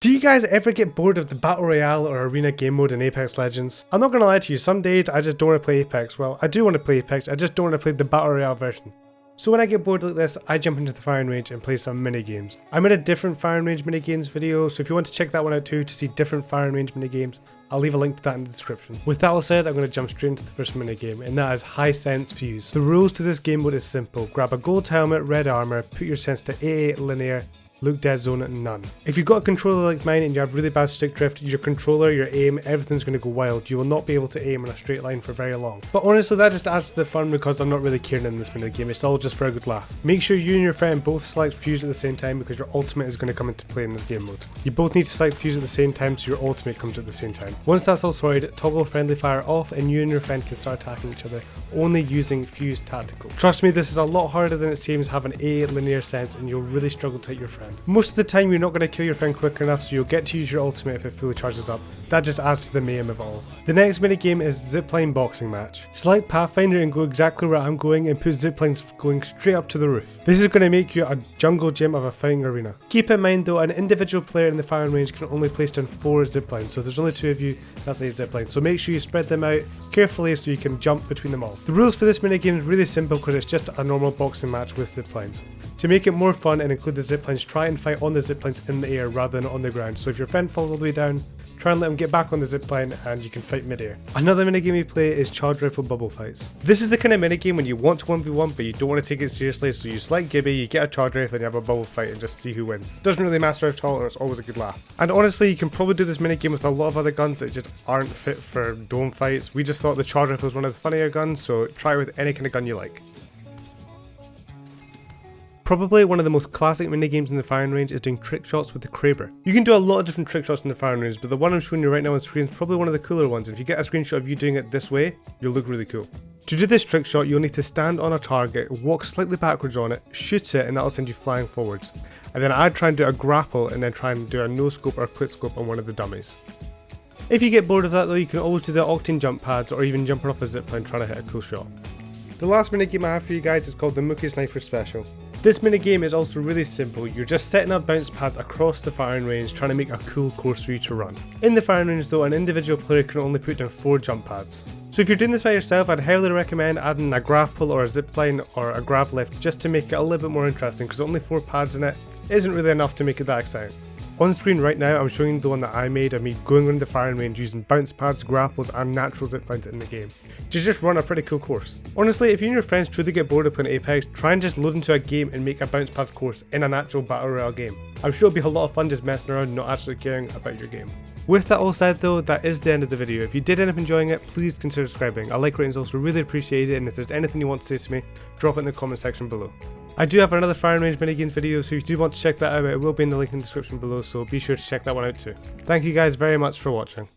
Do you guys ever get bored of the Battle Royale or Arena game mode in Apex Legends? I'm not gonna lie to you, some days I just don't want to play Apex. Well, I do want to play Apex, I just don't want to play the Battle Royale version. So when I get bored like this, I jump into the firing range and play some mini games. I made a different firing range mini games video, so if you want to check that one out too to see different firing range mini games, I'll leave a link to that in the description. With that all said, I'm going to jump straight into the first mini game, and that is High Sense Fuse. The rules to this game mode is simple. Grab a gold helmet, red armor, put your sense to AA linear, look dead zone at none. If you've got a controller like mine and you have really bad stick drift, your controller, your aim, everything's going to go wild. You will not be able to aim in a straight line for very long. But honestly, that just adds to the fun because I'm not really caring in this mini game. It's all just for a good laugh. Make sure you and your friend both select Fuse at the same time because your ultimate is going to come into play in this game mode. You both need to select Fuse at the same time so your ultimate comes at the same time. Once that's all sorted, toggle friendly fire off and you and your friend can start attacking each other only using Fuse tactical. Trust me, this is a lot harder than it seems. Have an A linear sense and you'll really struggle to hit your friend. Most of the time you're not going to kill your friend quick enough, so you'll get to use your ultimate if it fully charges up. That just adds to the mayhem of it all. The next mini game is Zipline Boxing match. Select Pathfinder and go exactly where I'm going and put ziplines going straight up to the roof. This is going to make you a jungle gym of a fighting arena. Keep in mind though, an individual player in the firing range can only place down 4 ziplines, so if there's only 2 of you, that's 8 ziplines. So make sure you spread them out carefully so you can jump between them all. The rules for this mini game is really simple because it's just a normal boxing match with ziplines. To make it more fun and include the ziplines, try and fight on the ziplines in the air rather than on the ground. So if your friend falls all the way down, try and let him get back on the zipline and you can fight mid-air. Another minigame we play is charge rifle bubble fights. This is the kind of minigame when you want to 1v1 but you don't want to take it seriously, so you select Gibby, you get a charge rifle and you have a bubble fight and just see who wins. It doesn't really matter at all and it's always a good laugh. And honestly, you can probably do this minigame with a lot of other guns that just aren't fit for dome fights. We just thought the charge rifle was one of the funnier guns, so try it with any kind of gun you like. Probably one of the most classic minigames in the firing range is doing trick shots with the Kraber. You can do a lot of different trick shots in the firing range, but the one I'm showing you right now on screen is probably one of the cooler ones. If you get a screenshot of you doing it this way, you'll look really cool. To do this trick shot, you'll need to stand on a target, walk slightly backwards on it, shoot it, and that'll send you flying forwards. And then I'd try and do a grapple and then try and do a no scope or a quick scope on one of the dummies. If you get bored of that though, you can always do the octane jump pads or even jumping off a zipline trying to hit a cool shot. The last minigame I have for you guys is called the MokeySniper Special. This minigame is also really simple. You're just setting up bounce pads across the firing range trying to make a cool course for you to run. In the firing range though, an individual player can only put down 4 jump pads. So if you're doing this by yourself, I'd highly recommend adding a grapple or a zipline or a grav lift just to make it a little bit more interesting, because only 4 pads in it isn't really enough to make it that exciting. On screen right now, I'm showing you the one that I made of me going around the firing range using bounce pads, grapples and natural ziplines in the game to just run a pretty cool course. Honestly, if you and your friends truly get bored of playing Apex, try and just load into a game and make a bounce pad course in an actual battle royale game. I'm sure it'll be a lot of fun just messing around and not actually caring about your game. With that all said though, that is the end of the video. If you did end up enjoying it, please consider subscribing. A like rating is also really appreciated, and if there's anything you want to say to me, drop it in the comment section below. I do have another firing range minigame video, so if you do want to check that out, it will be in the link in the description below, so be sure to check that one out too. Thank you guys very much for watching.